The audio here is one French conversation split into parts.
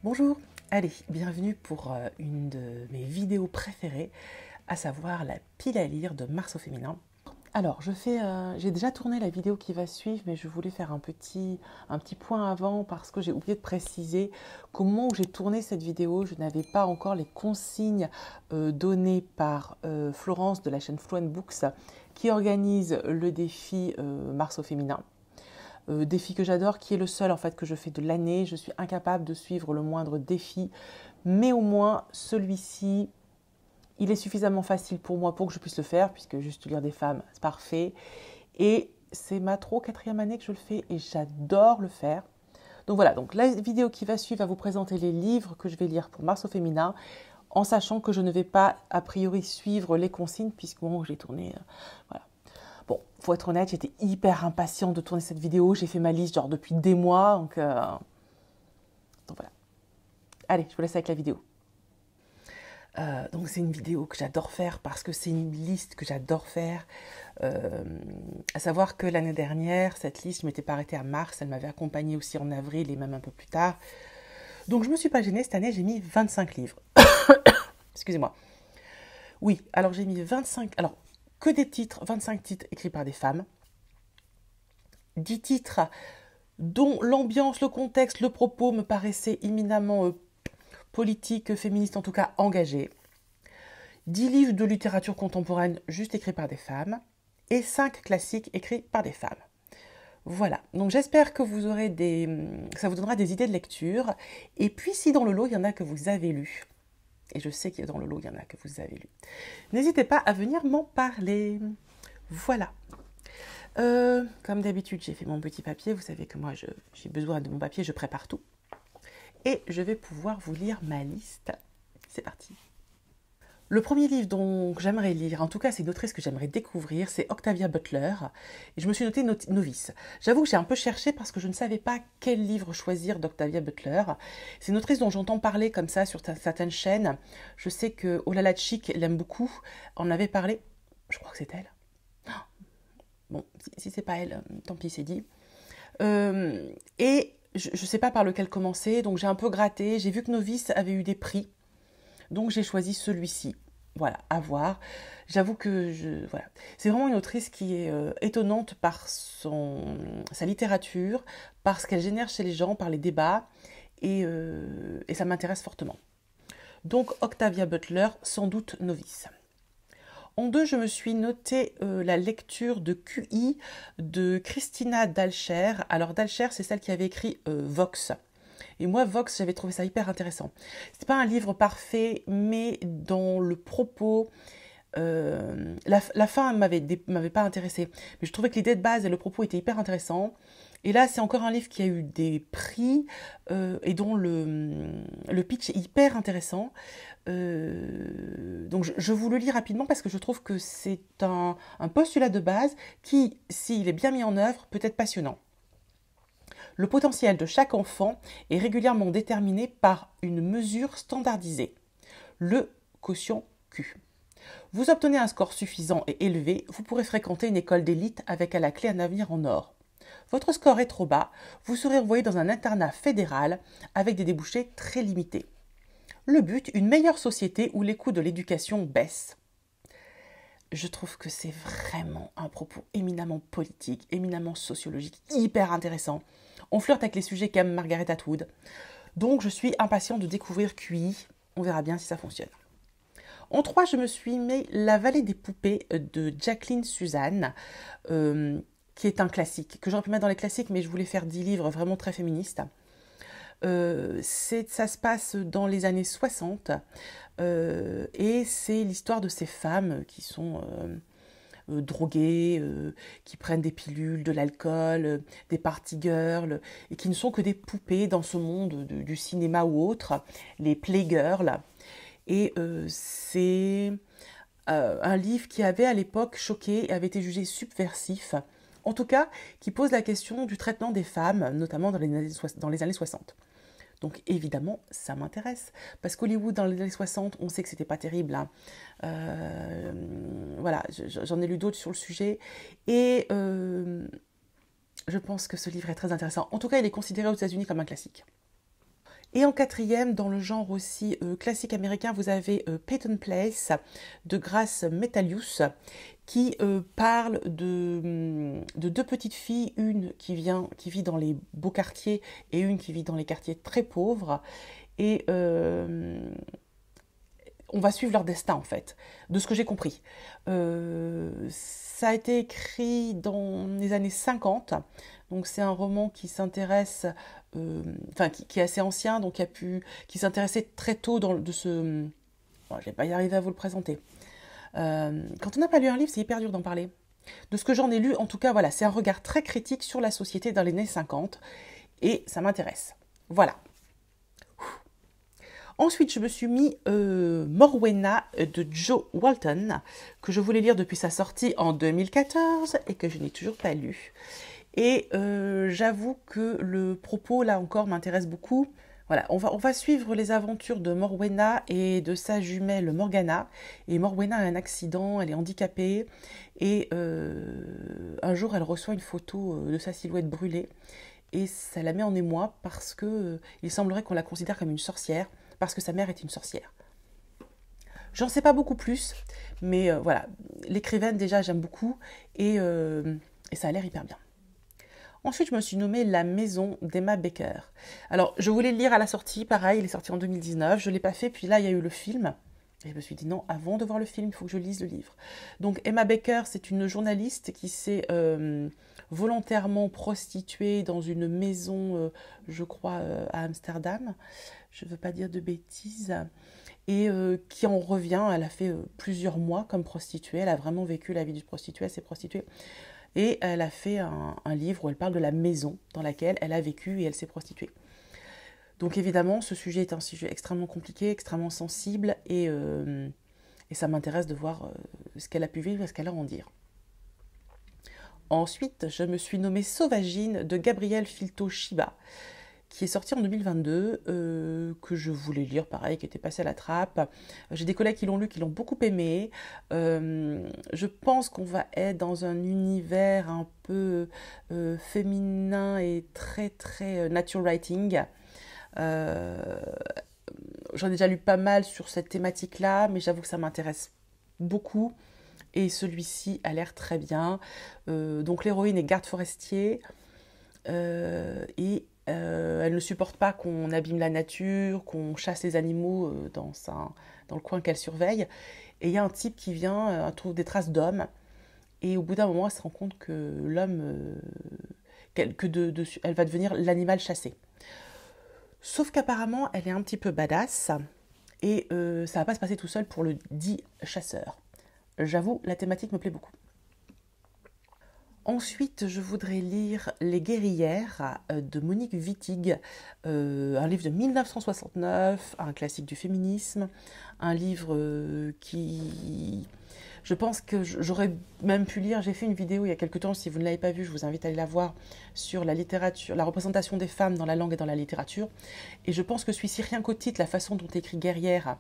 Bonjour, allez, bienvenue pour une de mes vidéos préférées, à savoir la pile à lire de Mars au féminin. Alors, j'ai déjà tourné la vidéo qui va suivre, mais je voulais faire un petit point avant parce que j'ai oublié de préciser qu'au moment où j'ai tourné cette vidéo, je n'avais pas encore les consignes données par Florence de la chaîne Fluent Books qui organise le défi Mars au féminin. Défi que j'adore, qui est le seul en fait que je fais de l'année. Je suis incapable de suivre le moindre défi, mais au moins celui-ci, il est suffisamment facile pour moi pour que je puisse le faire, puisque juste lire des femmes, c'est parfait. Et c'est ma 4e année que je le fais et j'adore le faire. Donc voilà, donc la vidéo qui va suivre va vous présenter les livres que je vais lire pour Mars au féminin, en sachant que je ne vais pas a priori suivre les consignes, puisqu'au moment où j'ai tourné, voilà. Bon, faut être honnête, j'étais hyper impatiente de tourner cette vidéo. J'ai fait ma liste genre depuis des mois, donc voilà. Allez, je vous laisse avec la vidéo. Donc c'est une vidéo que j'adore faire parce que c'est une liste que j'adore faire. À savoir que l'année dernière, cette liste, je ne m'étais pas arrêtée à mars, elle m'avait accompagnée aussi en avril et même un peu plus tard. Donc je ne me suis pas gênée, cette année j'ai mis 25 livres. Excusez-moi. Oui, alors j'ai mis 25... Alors, que des titres, 25 titres écrits par des femmes, 10 titres dont l'ambiance, le contexte, le propos me paraissaient éminemment politiques, féministes, en tout cas engagés, 10 livres de littérature contemporaine juste écrits par des femmes, et 5 classiques écrits par des femmes. Voilà, donc j'espère que ça vous donnera des idées de lecture, et puis si dans le lot, il y en a que vous avez lu, et je sais qu'il y a dans le lot, il y en a que vous avez lu. N'hésitez pas à venir m'en parler. Voilà. Comme d'habitude, j'ai fait mon petit papier. Vous savez que moi, j'ai besoin de mon papier, je prépare tout. Et je vais pouvoir vous lire ma liste. C'est parti. Le premier livre dont j'aimerais lire, en tout cas c'est une autrice que j'aimerais découvrir, c'est Octavia Butler. Et je me suis notée novice. J'avoue que j'ai un peu cherché parce que je ne savais pas quel livre choisir d'Octavia Butler. C'est une autrice dont j'entends parler comme ça sur certaines chaînes. Je sais que Olala Chic l'aime beaucoup. On avait parlé, je crois que c'est elle. Bon, si c'est pas elle, tant pis, c'est dit. Et je ne sais pas par lequel commencer, donc j'ai un peu gratté. J'ai vu que Novice avait eu des prix. Donc j'ai choisi celui-ci. Voilà, à voir. J'avoue que voilà. C'est vraiment une autrice qui est étonnante par sa littérature, par ce qu'elle génère chez les gens, par les débats, et ça m'intéresse fortement. Donc Octavia Butler, sans doute Novice. En 2, je me suis noté la lecture de QI de Christina Dahlscher. Alors Dahlscher, c'est celle qui avait écrit Vox. Et moi, Vox, j'avais trouvé ça hyper intéressant. C'est pas un livre parfait, mais dans le propos, la fin m'avait pas intéressée. Mais je trouvais que l'idée de base et le propos étaient hyper intéressants. Et là, c'est encore un livre qui a eu des prix et dont le pitch est hyper intéressant. Donc je vous le lis rapidement parce que je trouve que c'est un postulat de base qui, s'il est bien mis en œuvre, peut être passionnant. Le potentiel de chaque enfant est régulièrement déterminé par une mesure standardisée, le quotient Q. Vous obtenez un score suffisant et élevé, vous pourrez fréquenter une école d'élite avec à la clé un avenir en or. Votre score est trop bas, vous serez envoyé dans un internat fédéral avec des débouchés très limités. Le but, une meilleure société où les coûts de l'éducation baissent. Je trouve que c'est vraiment un propos éminemment politique, éminemment sociologique, hyper intéressant. On flirte avec les sujets qu'aime Margaret Atwood. Donc je suis impatiente de découvrir QI. On verra bien si ça fonctionne. En 3, je me suis mis La vallée des poupées de Jacqueline Susann, qui est un classique, que j'aurais pu mettre dans les classiques, mais je voulais faire 10 livres vraiment très féministes. Ça se passe dans les années 60 et c'est l'histoire de ces femmes qui sont droguées, qui prennent des pilules, de l'alcool, des party girls, et qui ne sont que des poupées dans ce monde du cinéma ou autre, les playgirls. Et c'est un livre qui avait à l'époque choqué et avait été jugé subversif, en tout cas qui pose la question du traitement des femmes, notamment dans les années 60. Donc évidemment, ça m'intéresse. Parce qu'Hollywood, dans les années 60, on sait que c'était pas terrible. Hein. Voilà, j'en ai lu d'autres sur le sujet. Et je pense que ce livre est très intéressant. En tout cas, il est considéré aux États-Unis comme un classique. Et en quatrième, dans le genre aussi classique américain, vous avez Peyton Place de Grace Metalius, qui parle de deux petites filles, une qui vit dans les beaux quartiers et une qui vit dans les quartiers très pauvres. Et on va suivre leur destin en fait, de ce que j'ai compris. Ça a été écrit dans les années 50, donc c'est un roman qui s'intéresse, qui est assez ancien, donc qui s'intéressait très tôt de ce... Bon, je vais pas y arriver à vous le présenter. Quand on n'a pas lu un livre, c'est hyper dur d'en parler. De ce que j'en ai lu, en tout cas, voilà, c'est un regard très critique sur la société dans les années 50, et ça m'intéresse. Voilà. Ensuite, je me suis mis Morwenna de Jo Walton, que je voulais lire depuis sa sortie en 2014 et que je n'ai toujours pas lu. Et j'avoue que le propos, là encore, m'intéresse beaucoup. Voilà, on va suivre les aventures de Morwenna et de sa jumelle Morgana. Et Morwenna a un accident, elle est handicapée. Et un jour, elle reçoit une photo de sa silhouette brûlée. Et ça la met en émoi parce que il semblerait qu'on la considère comme une sorcière, parce que sa mère est une sorcière. J'en sais pas beaucoup plus, mais voilà, l'écrivaine déjà j'aime beaucoup et ça a l'air hyper bien. Ensuite, je me suis nommée La Maison d'Emma Baker. Alors, je voulais le lire à la sortie, pareil, il est sorti en 2019, je ne l'ai pas fait, puis là, il y a eu le film. Et je me suis dit non, avant de voir le film, il faut que je lise le livre. Donc, Emma Baker, c'est une journaliste qui s'est volontairement prostituée dans une maison, je crois, à Amsterdam. Je ne veux pas dire de bêtises. Et qui en revient, elle a fait plusieurs mois comme prostituée, elle a vraiment vécu la vie d'une prostituée, elle s'est prostituée. Et elle a fait un livre où elle parle de la maison dans laquelle elle a vécu et elle s'est prostituée. Donc évidemment, ce sujet est un sujet extrêmement compliqué, extrêmement sensible, et ça m'intéresse de voir ce qu'elle a pu vivre et ce qu'elle a à en dire. Ensuite, je me suis nommée Sauvagine de Gabriel Filto-Shiba, qui est sorti en 2022, que je voulais lire, pareil, qui était passé à la trappe. J'ai des collègues qui l'ont lu, qui l'ont beaucoup aimé. Je pense qu'on va être dans un univers un peu féminin et très, très nature writing. J'en ai déjà lu pas mal sur cette thématique-là, mais j'avoue que ça m'intéresse beaucoup. Et celui-ci a l'air très bien. Donc l'héroïne est garde forestier. Elle ne supporte pas qu'on abîme la nature, qu'on chasse les animaux dans le coin qu'elle surveille. Et il y a un type qui vient, trouve des traces d'hommes. Et au bout d'un moment, elle se rend compte que l'homme, elle va devenir l'animal chassé. Sauf qu'apparemment, elle est un petit peu badass. Et ça ne va pas se passer tout seul pour le dit chasseur. J'avoue, la thématique me plaît beaucoup. Ensuite, je voudrais lire Les guerrières de Monique Wittig, un livre de 1969, un classique du féminisme, un livre qui... Je pense que j'aurais même pu lire, j'ai fait une vidéo il y a quelques temps, si vous ne l'avez pas vue, je vous invite à aller la voir, sur la littérature, la représentation des femmes dans la langue et dans la littérature. Et je pense que celui-ci, rien qu'au titre, la façon dont est écrit guerrière,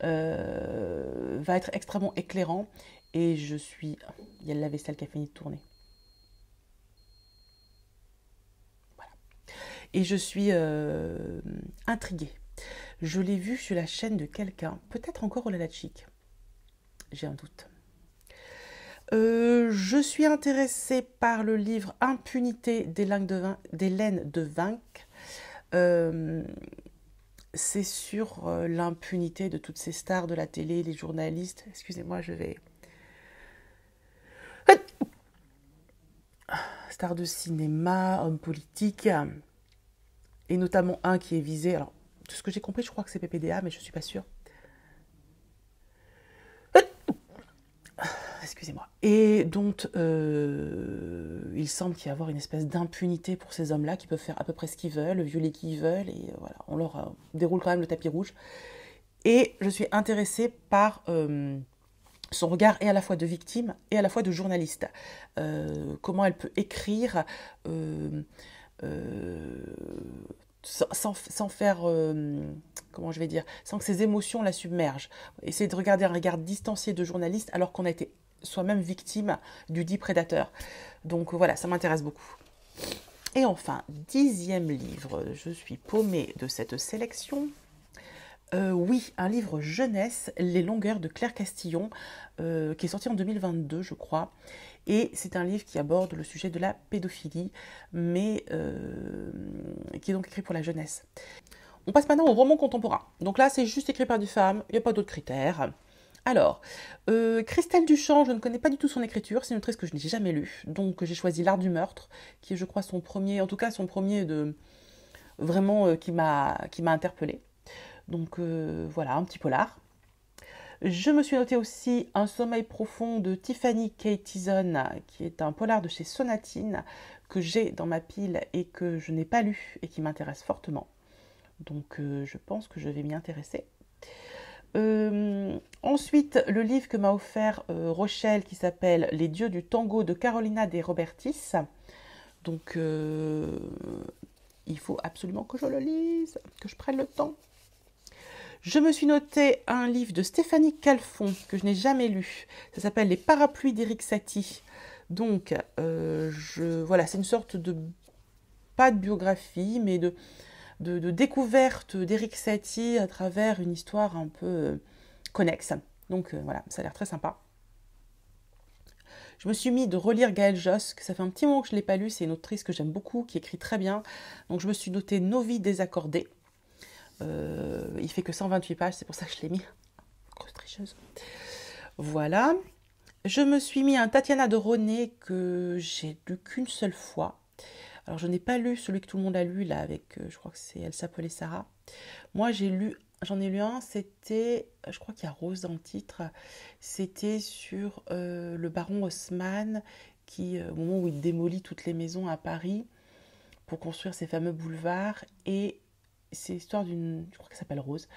va être extrêmement éclairant. Et je suis... Il y a la vaisselle qui a fini de tourner. Et je suis intriguée. Je l'ai vu sur la chaîne de quelqu'un, peut-être encore Olala Chic. J'ai un doute. Je suis intéressée par le livre Impunité d'Hélène de Vinck. C'est sur l'impunité de toutes ces stars de la télé, les journalistes. Excusez-moi, je vais... Stars de cinéma, hommes politiques... Et notamment un qui est visé, alors, de ce que j'ai compris, je crois que c'est PPDA, mais je ne suis pas sûre. Excusez-moi. Et dont il semble qu'il y a avoir une espèce d'impunité pour ces hommes-là qui peuvent faire à peu près ce qu'ils veulent, violer qui ils veulent, et voilà, on leur déroule quand même le tapis rouge. Et je suis intéressée par son regard et à la fois de victime et à la fois de journaliste. Comment elle peut écrire... sans faire, comment je vais dire, sans que ses émotions la submergent. Essayer de regarder un regard distancié de journaliste alors qu'on a été soi-même victime du dit prédateur. Donc voilà, ça m'intéresse beaucoup. Et enfin, 10e livre, je suis paumée de cette sélection. Oui, un livre jeunesse, Les longueurs de Claire Castillon, qui est sorti en 2022, je crois. Et c'est un livre qui aborde le sujet de la pédophilie, mais qui est donc écrit pour la jeunesse. On passe maintenant au roman contemporain. Donc là, c'est juste écrit par des femmes, il n'y a pas d'autres critères. Alors, Christelle Duchamp, je ne connais pas du tout son écriture, c'est une autrice que je n'ai jamais lue. Donc j'ai choisi L'Art du meurtre, qui est, je crois, son premier, en tout cas son premier de vraiment qui m'a interpellée. Donc voilà, un petit polar. Je me suis noté aussi Un sommeil profond de Tiffany K. Thiessen, qui est un polar de chez Sonatine, que j'ai dans ma pile et que je n'ai pas lu et qui m'intéresse fortement. Donc je pense que je vais m'y intéresser. Ensuite, le livre que m'a offert Rochelle qui s'appelle Les dieux du tango de Carolina de Robertis. Donc il faut absolument que je le lise, que je prenne le temps. Je me suis noté un livre de Stéphanie Calfon que je n'ai jamais lu. Ça s'appelle Les parapluies d'Éric Satie. Donc, voilà, c'est une sorte de, pas de biographie, mais de découverte d'Éric Satie à travers une histoire un peu connexe. Donc, voilà, ça a l'air très sympa. Je me suis mis de relire Gaëlle Josse, que ça fait un petit moment que je ne l'ai pas lu. C'est une autrice que j'aime beaucoup, qui écrit très bien. Donc, je me suis noté Nos vies désaccordées. Il fait que 128 pages, c'est pour ça que je l'ai mis. Grosse tricheuse. Voilà. Je me suis mis un Tatiana de René que j'ai lu qu'une seule fois. Alors je n'ai pas lu celui que tout le monde a lu là avec, je crois que c'est Elle s'appelait Sarah. Moi j'en ai lu un, c'était, je crois qu'il y a Rose dans le titre. C'était sur le baron Haussmann qui, au moment où il démolit toutes les maisons à Paris pour construire ces fameux boulevards, et c'est l'histoire d'une, je crois qu'elle s'appelle Rose,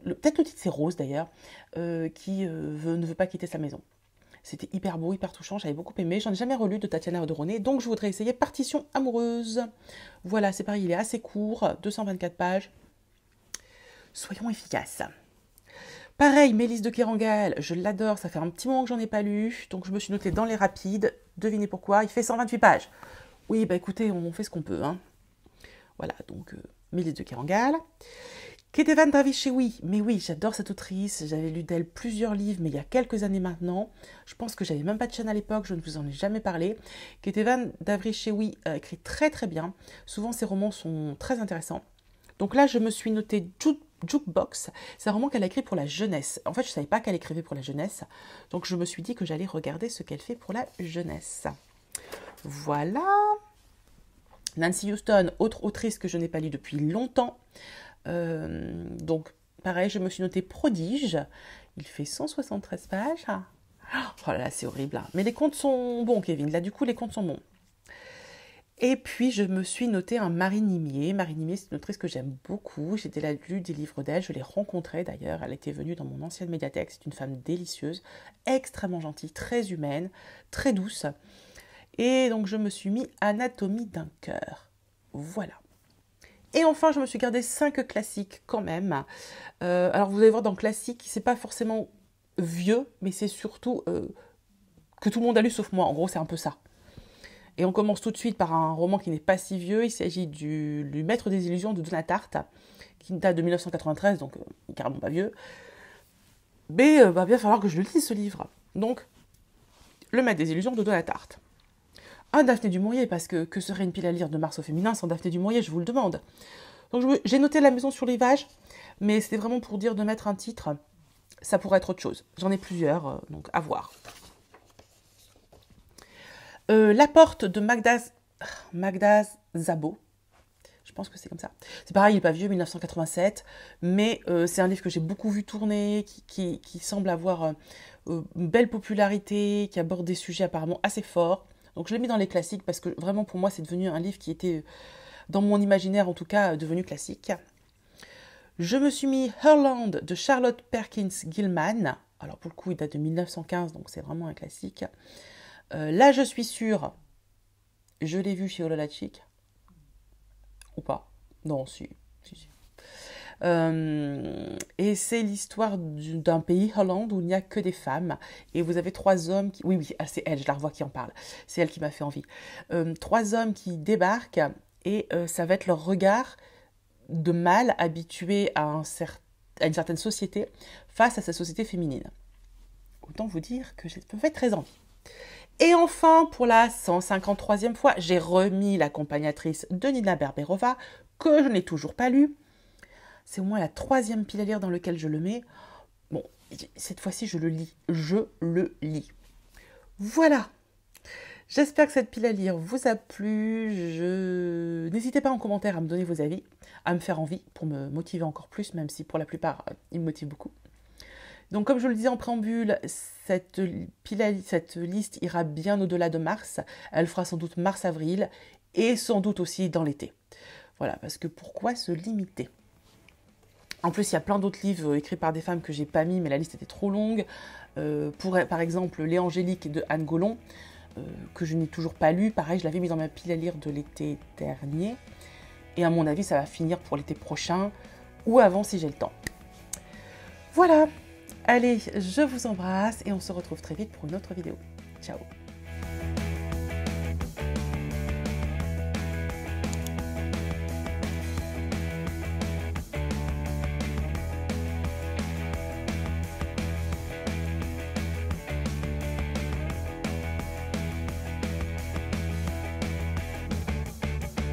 peut-être le titre c'est Rose d'ailleurs, qui ne veut pas quitter sa maison. C'était hyper beau, hyper touchant, j'avais beaucoup aimé. J'en ai jamais relu de Tatiana de René, donc je voudrais essayer Partition amoureuse. Voilà, c'est pareil, il est assez court, 224 pages. Soyons efficaces. Pareil, Mélisse de Kerangal, je l'adore, ça fait un petit moment que j'en ai pas lu, donc je me suis notée dans les rapides. Devinez pourquoi, il fait 128 pages. Oui, bah écoutez, on fait ce qu'on peut, hein. Voilà, donc Mélisse de Kerangal. Ketevan Dravichewi, mais oui, j'adore cette autrice, j'avais lu d'elle plusieurs livres, mais il y a quelques années maintenant. Je pense que j'avais même pas de chaîne à l'époque, je ne vous en ai jamais parlé. Ketevan Dravichewi écrit très très bien, souvent ses romans sont très intéressants. Donc là, je me suis noté Jukebox, c'est un roman qu'elle a écrit pour la jeunesse. En fait, je ne savais pas qu'elle écrivait pour la jeunesse, donc je me suis dit que j'allais regarder ce qu'elle fait pour la jeunesse. Voilà. Nancy Houston, autre autrice que je n'ai pas lue depuis longtemps. Donc, pareil, je me suis noté Prodige. Il fait 173 pages. Oh là là, c'est horrible. Mais les comptes sont bons, Kevin. Là, du coup, les comptes sont bons. Et puis, je me suis noté un Marie Nimier. Marie Nimier, c'est une autrice que j'aime beaucoup. J'ai déjà lu des livres d'elle. Je l'ai rencontrée, d'ailleurs. Elle était venue dans mon ancienne médiathèque. C'est une femme délicieuse, extrêmement gentille, très humaine, très douce. Et donc, je me suis mis Anatomie d'un cœur. Voilà. Et enfin, je me suis gardé 5 classiques quand même. Alors, vous allez voir, dans classique, c'est pas forcément vieux, mais c'est surtout que tout le monde a lu sauf moi. En gros, c'est un peu ça. Et on commence tout de suite par un roman qui n'est pas si vieux. Il s'agit du Maître des illusions de Donna Tartt, qui date de 1993, donc carrément pas vieux. Mais va bien falloir que je le lise, ce livre. Donc, Le Maître des illusions de Donna Tartt. Un Daphné du Maurier, parce que serait une pile à lire de Mars au féminin sans Daphné du Maurier, je vous le demande. Donc j'ai noté La Maison sur les Vaches, mais c'était vraiment pour dire de mettre un titre. Ça pourrait être autre chose. J'en ai plusieurs, donc à voir. La Porte de Magda Szabo. Je pense que c'est comme ça. C'est pareil, il n'est pas vieux, 1987, mais c'est un livre que j'ai beaucoup vu tourner, qui semble avoir une belle popularité, qui aborde des sujets apparemment assez forts. Donc je l'ai mis dans les classiques parce que vraiment pour moi c'est devenu un livre qui était, dans mon imaginaire en tout cas, devenu classique. Je me suis mis Herland de Charlotte Perkins Gilman. Alors pour le coup il date de 1915 donc c'est vraiment un classique. Là je suis sûre, je l'ai vu chez Ololachik. Ou pas? Non, si. Et c'est l'histoire d'un pays, Hollande, où il n'y a que des femmes. Et vous avez 3 hommes qui... Oui, c'est elle, je la revois qui en parle. C'est elle qui m'a fait envie. 3 hommes qui débarquent et ça va être leur regard de mâle habitué à une certaine société face à sa société féminine. Autant vous dire que ça me fait très envie. Et enfin, pour la 153e fois, j'ai remis l'accompagnatrice de Nina Berberova, que je n'ai toujours pas lue. C'est au moins la 3e pile à lire dans laquelle je le mets. Bon, cette fois-ci, je le lis. Je le lis. Voilà. J'espère que cette pile à lire vous a plu. N'hésitez pas en commentaire à me donner vos avis, à me faire envie pour me motiver encore plus, même si pour la plupart, ils me motivent beaucoup. Donc comme je le disais en préambule, cette liste ira bien au-delà de mars. Elle fera sans doute mars-avril et sans doute aussi dans l'été. Voilà, parce que pourquoi se limiter? En plus, il y a plein d'autres livres écrits par des femmes que j'ai pas mis, mais la liste était trop longue. Par exemple, Les Angéliques de Anne Gollon, que je n'ai toujours pas lu. Pareil, je l'avais mis dans ma pile à lire de l'été dernier. Et à mon avis, ça va finir pour l'été prochain ou avant si j'ai le temps. Voilà. Allez, je vous embrasse et on se retrouve très vite pour une autre vidéo. Ciao!